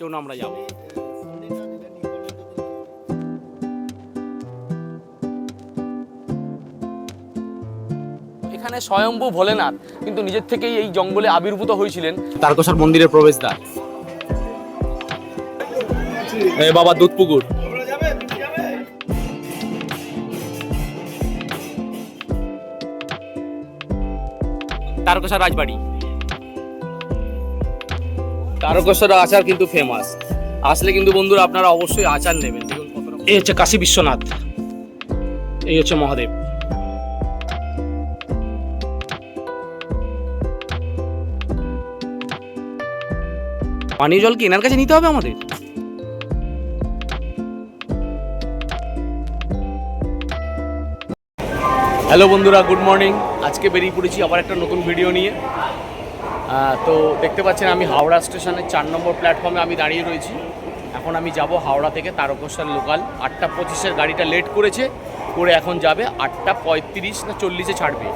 চলুন আমরা যাব। এখানে স্বয়ম্ভু ভোলেনাথ কিন্তু নিজের থেকেই এই জঙ্গলে আবির্ভূত হয়েছিলেন। তারকেশ্বর মন্দিরের প্রবেশদ্বার। বাবা দুধপুকুর। তারকেশ্বর রাজবাড়ি। তারকেশ্বর আচার কিন্তু ফেমাস। আসলে কিন্তু বন্ধুরা আপনারা অবশ্যই আচার নেবেন। এই হচ্ছে কাশী বিশ্বনাথ, এই হচ্ছে মহাদেব। পানীয় জল কি এনার কাছে নিতে হবে আমাদের? হ্যালো বন্ধুরা, গুড মর্নিং। আজকে বেরিয়ে পড়েছি আবার একটা নতুন ভিডিও নিয়ে। তো দেখতে পাচ্ছেন আমি হাওড়া স্টেশনের 4 নম্বর প্ল্যাটফর্মে আমি দাঁড়িয়ে রয়েছি। এখন আমি যাব হাওড়া থেকে তারকেশ্বর লোকাল। 8:25-এর গাড়িটা লেট করেছে, করে এখন যাবে 8:35 না 40-এ ছাড়বে।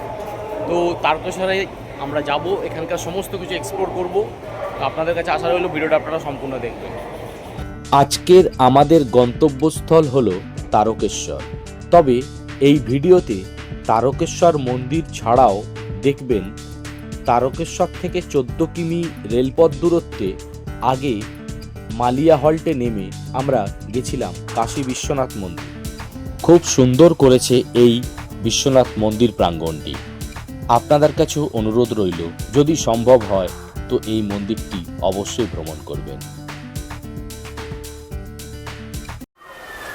তো তারকেশ্বরে আমরা যাব, এখানকার সমস্ত কিছু এক্সপ্লোর করব। আপনাদের কাছে আশা রইল ভিডিওটা আপনারা সম্পূর্ণ দেখবেন। আজকের আমাদের গন্তব্যস্থল হলো তারকেশ্বর। তবে এই ভিডিওতে তারকেশ্বর মন্দির ছাড়াও দেখবেন তারকেশ্বর থেকে 14 কিমি রেলপথ দূরত্বে আগে মালিয়া হল্টে নেমে আমরা গেছিলাম কাশী বিশ্বনাথ মন্দির। খুব সুন্দর করেছে এই বিশ্বনাথ মন্দির প্রাঙ্গণটি। আপনাদের কাছেও অনুরোধ রইল, যদি সম্ভব হয় তো এই মন্দিরটি অবশ্যই ভ্রমণ করবেন।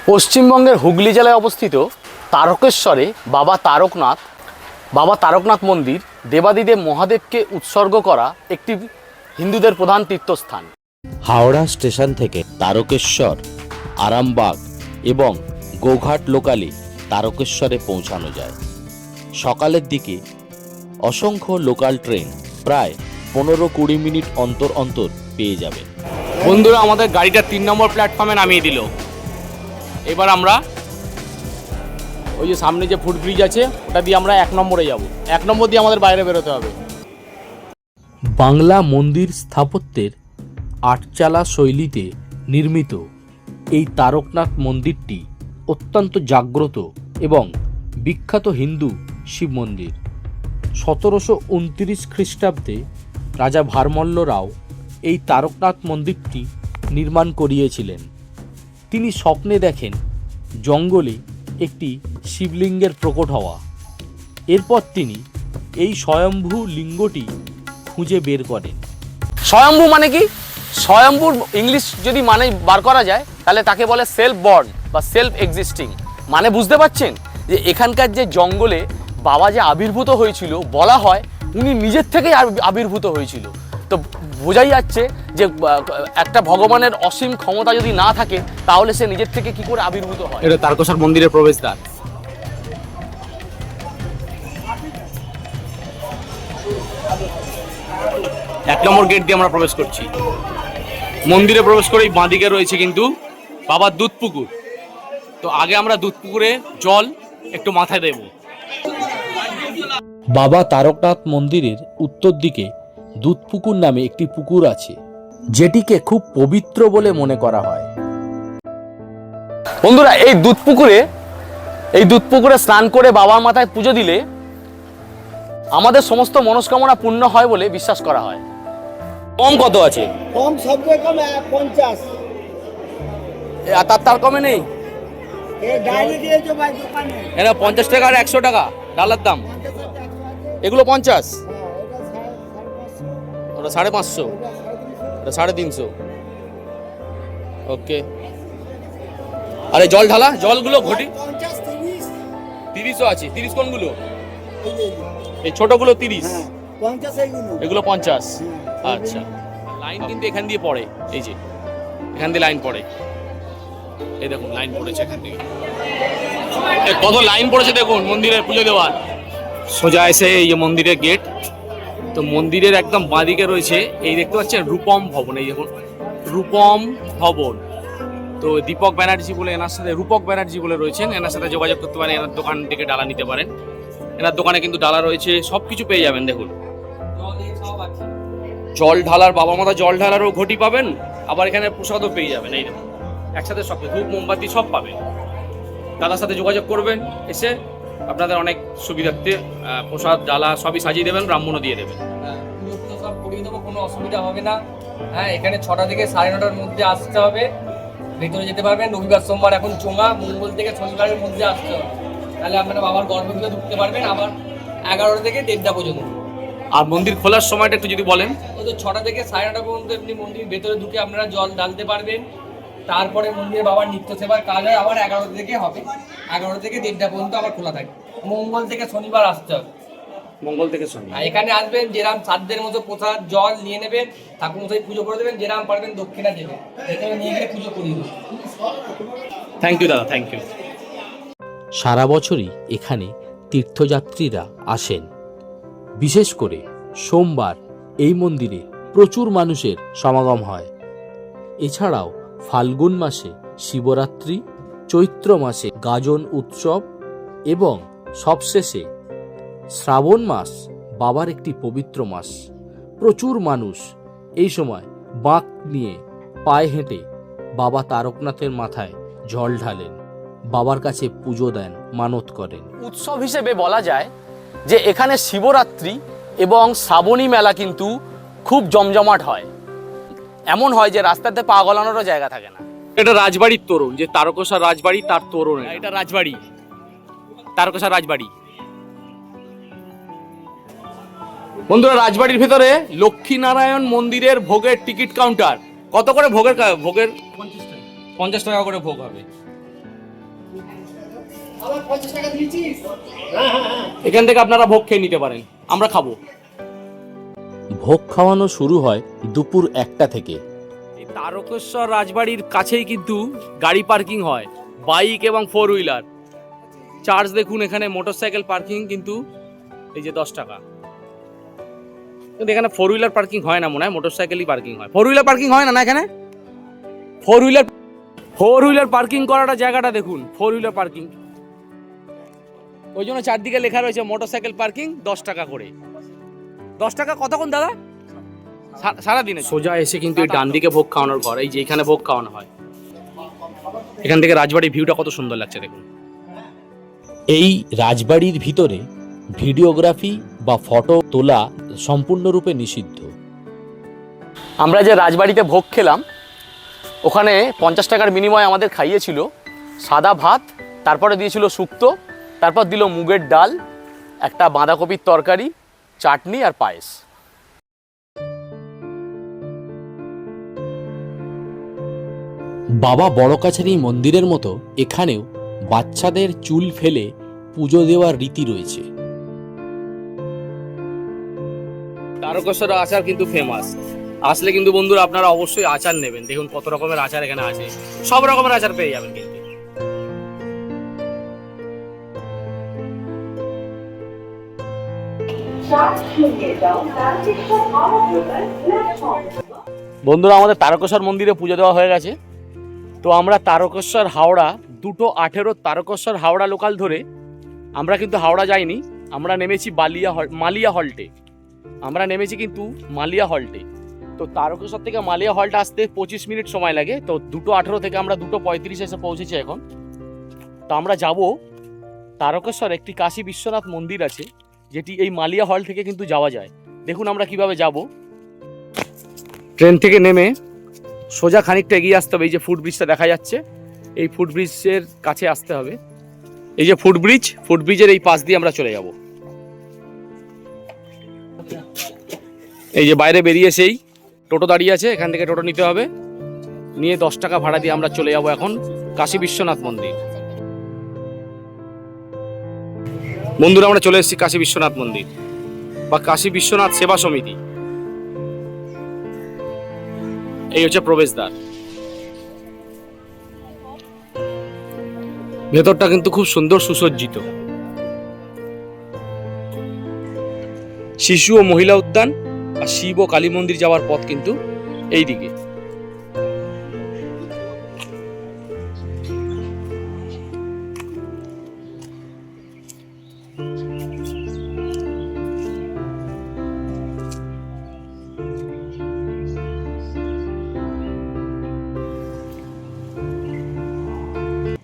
পশ্চিমবঙ্গের হুগলি জেলায় অবস্থিত তারকেশ্বরে বাবা তারকনাথ মন্দির দেবাদিদেব মহাদেবকে উৎসর্গ করা একটি হিন্দুদের প্রধান তীর্থস্থান। হাওড়া স্টেশন থেকে তারকেশ্বর, আরামবাগ এবং গোঘাট লোকালে তারকেশ্বরে পৌঁছানো যায়। সকালের দিকে অসংখ্য লোকাল ট্রেন প্রায় 15-20 মিনিট অন্তর অন্তর পেয়ে যাবেন। বন্ধুরা আমাদের গাড়িটা 3 নম্বর প্ল্যাটফর্মে নামিয়ে দিল। এবার আমরা ওই যে সামনে যে ফুটব্রিজ আছে ওটা দিয়ে আমরা 1 নম্বরে যাব। 1 নম্বর দিয়ে আমাদের বাইরে বেরোতে হবে। বাংলা মন্দির স্থাপত্যের আটচালা শৈলীতে নির্মিত এই তারকনাথ মন্দিরটি অত্যন্ত জাগ্রত এবং বিখ্যাত হিন্দু শিব মন্দির। 1729 খ্রিস্টাব্দে রাজা ভারমল্ল রাও এই তারকনাথ মন্দিরটি নির্মাণ করিয়েছিলেন। তিনি স্বপ্নে দেখেন জঙ্গলে একটি শিবলিঙ্গের প্রকট হওয়া। এরপর তিনি এই স্বয়ম্ভু লিঙ্গটি খুঁজে বের করেন। স্বয়ম্ভু মানে কি? স্বয়ম্ভুর ইংলিশ যদি মানে বার করা যায় তাহলে তাকে বলে সেলফ বর্ন বা সেলফ এক্সিস্টিং। মানে বুঝতে পারছেন যে এখানকার যে জঙ্গলে বাবা যে আবির্ভূত হয়েছিল, বলা হয় উনি নিজের থেকেই আবির্ভূত হয়েছিল। তো বোঝাই যাচ্ছে যে একটা ভগবানের অসীম ক্ষমতা যদি না থাকে তাহলে সে নিজের থেকে কি করে আবির্ভূত হয়। এটা তারকেশ্বর মন্দিরের প্রবেশদ্বার। এক নম্বর গেট দিয়ে আমরা প্রবেশ করছি। মন্দিরে প্রবেশ করেই বাঁদিকে রয়েছে কিন্তু বাবার দুধপুকুর। তো আগে আমরা দুধপুকুরে জল একটু মাথায় দেব। বাবা তারকনাথ মন্দিরের উত্তর দিকে দুধপুকুর নামে একটি পুকুর আছে, যেটিকে খুব পবিত্র বলে মনে করা হয়। বন্ধুরা এই দুধপুকুরে স্নান করে বাবার মাথায় পুজো দিলে আমাদের সমস্ত মনস্কামনা পূর্ণ হয় বলে বিশ্বাস করা হয়। কম কত আছে? কম সবচেয়ে কম 50। তার কমে নেই? এটা 50 টাকা আর 100 টাকা ডালার দাম। এগুলো 50, ওটা 550, ওটা 350। ওকে। আরে জল ঢালা জলগুলো ঘটি 30ও আছে। 30 কোনগুলো? এই ছোটগুলো 30, এগুলো 50। আচ্ছা, লাইন কিন্তু এখান দিয়ে পড়ে, এই যে এখান দিয়ে লাইন পড়ে। এই দেখুন লাইন পড়েছে এখান থেকে, কত লাইন পড়েছে দেখুন মন্দিরে পুজো দেওয়ার। সোজা এসে এই যে মন্দিরের গেট। তো মন্দিরের একদম বাঁদিকে রয়েছে এই দেখতে পাচ্ছেন রূপম ভবন। এই দেখুন রূপম ভবন। তো দীপক ব্যানার্জি বলে এনার সাথে, রূপক ব্যানার্জি বলে রয়েছেন, এনার সাথে যোগাযোগ করতে পারেন। এনার দোকান থেকে ডালা নিতে পারেন। এনার দোকানে কিন্তু ডালা রয়েছে, সব কিছু পেয়ে যাবেন। দেখুন জল ঢালার, বাবা মাতা জল ঢালারও ঘটি পাবেন, আবার এখানে প্রসাদও পেয়ে যাবেন, এই দেখুন একসাথে সব ধূপ মোমবাতি সব পাবেন। দাদার সাথে যোগাযোগ করবেন, এসে আপনাদের অনেক সুবিধার্থে প্রসাদ ডালা সবই সাজিয়ে দেবেন, ব্রাহ্মণও দিয়ে দেবেন। পুজো সব করিয়ে দেবো, কোনো অসুবিধা হবে না। হ্যাঁ, এখানে 6টা থেকে 9:30টার মধ্যে আসতে হবে, ভেতরে যেতে পারবেন। রবিবার সোমবার এখন চোঙা, মঙ্গল থেকে শনিবারের মধ্যে আসতে হবে, তাহলে আপনারা বাবার গর্ভগৃহে ঢুকতে পারবেন। আবার 11টা থেকে 1:30টা পর্যন্ত। আর মন্দির খোলার সময়টা একটু যদি বলেন। ওই তো 6টা থেকে 9:30টা পর্যন্ত এমনি মন্দির ভেতরে ঢুকে আপনারা জল ঢালতে পারবেন। তারপরে মন্দিরে বাবার নিত্য সেবার কাজ হয়, আবার 11টা থেকে হবে। 11টা থেকে 1:30টা পর্যন্ত আবার খোলা থাকে। মঙ্গল থেকে শনিবার আসতে হবে। মঙ্গল থেকে শনি। আর এখানে আসবেন, যেরাম সাধ্যের মতো প্রসাদ জল নিয়ে নেবেন, ঠাকুর মশাই পুজো করে দেবেন, যেরাম পারবেন দক্ষিণা দেবেন, ভেতরে নিয়ে গিয়ে পুজো করিয়ে দেবেন। থ্যাংক ইউ দাদা, থ্যাংক ইউ। সারা বছরই এখানে তীর্থযাত্রীরা আসেন। বিশেষ করে সোমবার এই মন্দিরে প্রচুর মানুষের সমাগম হয়। এছাড়াও ফাল্গুন মাসে শিবরাত্রি, চৈত্র মাসে গাজন উৎসব এবং সবশেষে শ্রাবণ মাস বাবার একটি পবিত্র মাস। প্রচুর মানুষ এই সময় বাঁক নিয়ে পায়ে হেঁটে বাবা তারকনাথের মাথায় জল ঢালেন, বাবার কাছে পুজো দেন, মানত করেন। উৎসব হিসেবে বলা যায় যে এখানে শিবরাত্রি এবং শ্রাবণী মেলা কিন্তু খুব জমজমাট হয়। এমন হয় যে রাস্তাতে পা গলানোরও জায়গা থাকে না। এটা রাজবাড়ির তোরণ, যে তারকেশ্বর রাজবাড়ি তার তোরণ। এটা রাজবাড়ি, তারকেশ্বর রাজবাড়ি। বন্ধুরা, রাজবাড়ির ভেতরে লক্ষ্মীনারায়ণ মন্দিরের ভোগের টিকিট কাউন্টার। কত করে ভোগের 50 টাকা করে ভোগ হবে। এখান থেকে আপনারা ভোগ খেয়ে নিতে পারেন, আমরা খাবো। ভোগ খাওয়ানো শুরু হয় দুপুর 1টা থেকে। এই তারকেশ্বর রাজবাড়ির কাছেই কিন্তু গাড়ি পার্কিং হয়, বাইক এবং 4 হুইলার। চার্জ দেখুন, এখানে মোটরসাইকেল পার্কিং কিন্তু এই যে 10 টাকা। কিন্তু এখানে 4 হুইলার পার্কিং হয় না, মনে হয় মোটরসাইকেলই পার্কিং হয়। 4 হুইলার পার্কিং হয় না, না এখানে 4 হুইলার পার্কিং করাটা জায়গাটা দেখুন, 4 হুইলার পার্কিং। ওই জন্য চারদিকে লেখা রয়েছে মোটরসাইকেল পার্কিং 10 টাকা করে। 10 টাকা কতক্ষণ দাদা? সারাদিনে। সোজা এসে কিন্তু এই ডান দিকে ভোগ খাওয়ানোর ঘর, এই যে এখানে ভোগ খাওয়ানো হয়। এখান থেকে রাজবাড়ির ভিউটা কত সুন্দর লাগছে দেখুন। এই রাজবাড়ির ভিতরে ভিডিওগ্রাফি বা ফটো তোলা সম্পূর্ণরূপে নিষিদ্ধ। আমরা যে রাজবাড়িতে ভোগ খেলাম, ওখানে 50 টাকার বিনিময়ে আমাদের খাইয়েছিল সাদা ভাত, তারপরে দিয়েছিল শুক্তো, তারপর দিল মুগের ডাল, একটা বাঁধাকপির তরকারি, চাটনি আর পায়েস। বাবা বড় কাছারি মন্দিরের মতো এখানেও বাচ্চাদের চুল ফেলে পুজো দেওয়ার রীতি রয়েছে। তারকেশ্বর আচার কিন্তু ফেমাস। আসলে কিন্তু বন্ধুরা আপনারা অবশ্যই আচার নেবেন। দেখুন কত রকমের আচার এখানে আছে, সব রকমের আচার পেয়ে যাবেন কিন্তু। বন্ধুরা, আমাদের তারকেশ্বর মন্দিরে পুজো দেওয়া হয়ে গেছে। তো আমরা তারকেশ্বর হাওড়া 2:18 তারকেশ্বর হাওড়া লোকাল ধরে আমরা কিন্তু হাওড়া যাইনি, আমরা নেমেছি মালিয়া হল্টে। আমরা নেমেছি কিন্তু মালিয়া হল্টে। তো তারকেশ্বর থেকে মালিয়া হল্টে আসতে 25 মিনিট সময় লাগে। তো 2:18 থেকে আমরা 2:35 এসে পৌঁছেছি এখন। তো আমরা যাব তারকেশ্বর, একটি কাশী বিশ্বনাথ মন্দির আছে যেটি এই মালিয়া হল থেকে কিন্তু যাওয়া যায়। দেখুন আমরা কিভাবে যাব। ট্রেন থেকে নেমে সোজা খানিকটা এগিয়ে আসতে হবে। এই যে ফুটব্রিজটা দেখা যাচ্ছে, এই ফুটব্রিজের কাছে আসতে হবে। এই যে ফুটব্রিজের এই পাশ দিয়ে আমরা চলে যাব। এই যে বাইরে বেরিয়ে সেই টোটো দাঁড়িয়ে আছে, এখান থেকে টোটো নিতে হবে, নিয়ে 10 টাকা ভাড়া দিয়ে আমরা চলে যাব এখন কাশী বিশ্বনাথ মন্দির। বন্ধুরা, আমরা চলে এসেছি কাশী বিশ্বনাথ মন্দির বা কাশী বিশ্বনাথ সেবা সমিতি। এই হচ্ছে প্রবেশদ্বার। ভেতরটা কিন্তু খুব সুন্দর সুসজ্জিত। শিশু ও মহিলা উদ্যান আর শিব ও কালী মন্দির যাওয়ার পথ কিন্তু এই দিকে।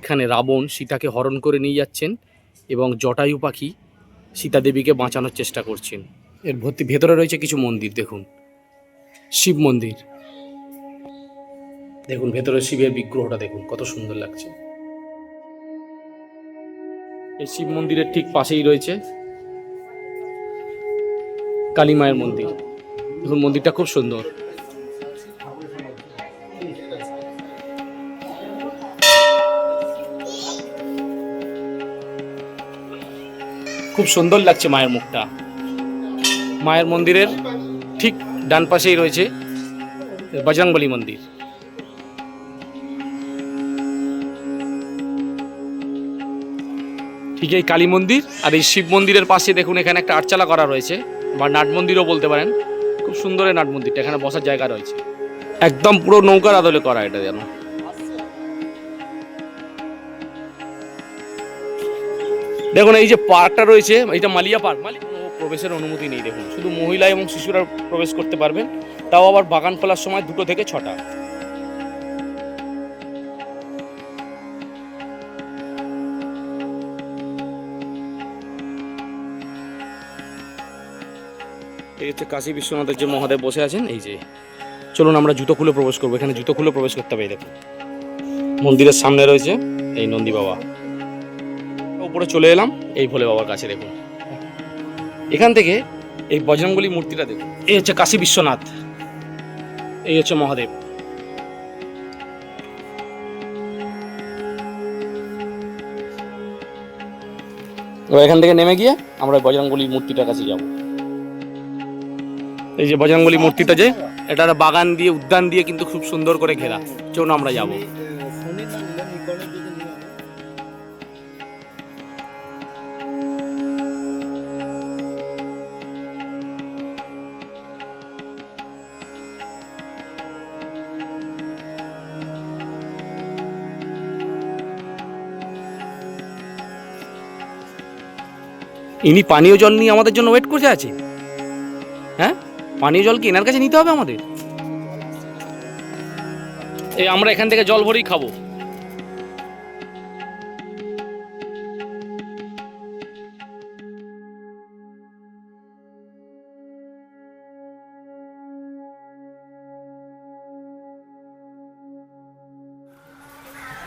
এখানে রাবণ সীতাকে হরণ করে নিয়ে যাচ্ছেন এবং জটায়ু পাখি সীতা দেবীকে বাঁচানোর চেষ্টা করছেন। এর ভেতরে রয়েছে কিছু মন্দির, দেখুন শিব মন্দির, দেখুন ভেতরে শিবের বিগ্রহটা দেখুন কত সুন্দর লাগছে। এই শিব মন্দিরের ঠিক পাশেই রয়েছে কালী মায়ের মন্দির, দেখুন মন্দিরটা খুব সুন্দর। খুব সুন্দর লাগছে মায়ের মুখটা। মায়ের মন্দিরের ঠিক ডান পাশেই রয়েছে বজরংবলী মন্দির। ঠিক এই কালী মন্দির আর এই শিব মন্দিরের পাশে দেখুন এখানে একটা আটচালা করা রয়েছে, বা নাট মন্দিরও বলতে পারেন। খুব সুন্দর এই নাট মন্দিরটা, এখানে বসার জায়গা রয়েছে, একদম পুরো নৌকার আদলে করা এটা যেন। দেখুন এই যে পার্কটা রয়েছে, এটা মালিয়া পার্ক, প্রবেশের অনুমতি নেই, দেখুন শুধু মহিলা এবং শিশুরা প্রবেশ করতে পারবেন, তাও আবার বাগান খোলার সময় 2টো থেকে 6টা। এই হচ্ছে কাশী বিশ্বনাথের যে মহাদেব বসে আছেন, এই যে। চলুন আমরা জুতো খুলে প্রবেশ করবো, এখানে জুতো খুলে প্রবেশ করতে হবে। দেখুন মন্দিরের সামনে রয়েছে এই নন্দী বাবা, উপরে চলে এলাম এই ভোলে বাবার কাছে। দেখুন এখান থেকে এই বজরংবলী মূর্তিটা দেখুন, এই হচ্ছে কাশী বিশ্বনাথ, এই হচ্ছে মহাদেব। এবার এখান থেকে নেমে গিয়ে আমরা বজরংবলী মূর্তিটার কাছে যাব। এই যে বজরংবলী মূর্তিটা, যে এটা বাগান দিয়ে উদ্যান দিয়ে কিন্তু খুব সুন্দর করে ঘেরা। চলুন আমরা যাব। ইনি পানীয় জল নিয়ে আমাদের জন্য ওয়েট করতে আছে। হ্যাঁ, পানীয় জল কি এনার কাছে নিতে হবে আমাদের? এই আমরা এখান থেকে জল ভরেই খাবো।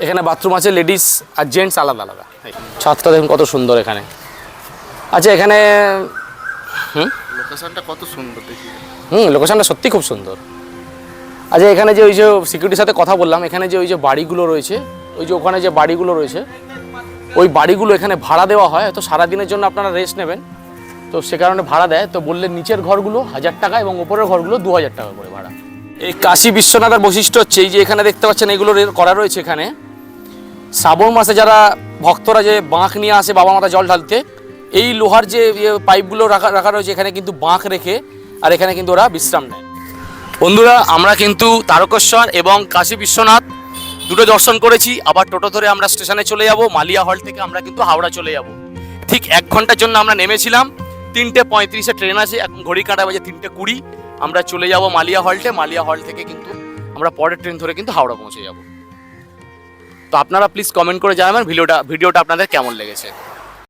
এখানে বাথরুম আছে, লেডিস আর জেন্টস আলাদা আলাদা। ছাদটা দেখুন কত সুন্দর এখানে। আচ্ছা এখানে লোকেশনটা কত সুন্দর দেখি। লোকেশনটা সত্যি খুব সুন্দর। আচ্ছা এখানে যে ওই যে সিকিউরিটির সাথে কথা বললাম, এখানে যে ওই যে বাড়িগুলো রয়েছে, ওই যে ওখানে যে বাড়িগুলো রয়েছে, ওই বাড়িগুলো এখানে ভাড়া দেওয়া হয়। তো সারাদিনের জন্য আপনারা রেস্ট নেবেন, তো সে কারণে ভাড়া দেয়। তো বললেন নিচের ঘরগুলো 1000 টাকা এবং উপরের ঘরগুলো 2000 টাকা করে ভাড়া। এই কাশী বিশ্বনাথের বৈশিষ্ট্য হচ্ছে এই যে এখানে দেখতে পাচ্ছেন এইগুলো করা রয়েছে। এখানে শ্রাবণ মাসে যারা ভক্তরা যে বাঁক নিয়ে আসে বাবা মাতা জল ঢালতে, এই লোহার যে পাইপগুলো রাখা রয়েছে এখানে কিন্তু বাঁক রেখে, আর এখানে কিন্তু ওরা বিশ্রাম নেয়। বন্ধুরা আমরা কিন্তু তারকেশ্বর এবং কাশী বিশ্বনাথ দুটো দর্শন করেছি। আবার টোটো ধরে আমরা স্টেশনে চলে যাব। মালিয়া হল থেকে আমরা কিন্তু হাওড়া চলে যাব। ঠিক 1 ঘন্টার জন্য আমরা নেমেছিলাম, 3:35-এ ট্রেন আছে, এখন ঘড়ি কাঁটা বাজে 3:20। আমরা চলে যাব মালিয়া হল্টে। মালিয়া হল থেকে কিন্তু আমরা পরের ট্রেন ধরে কিন্তু হাওড়া পৌঁছে যাব। তো আপনারা প্লিজ কমেন্ট করে জানাবেন ভিডিওটা আপনাদের কেমন লেগেছে।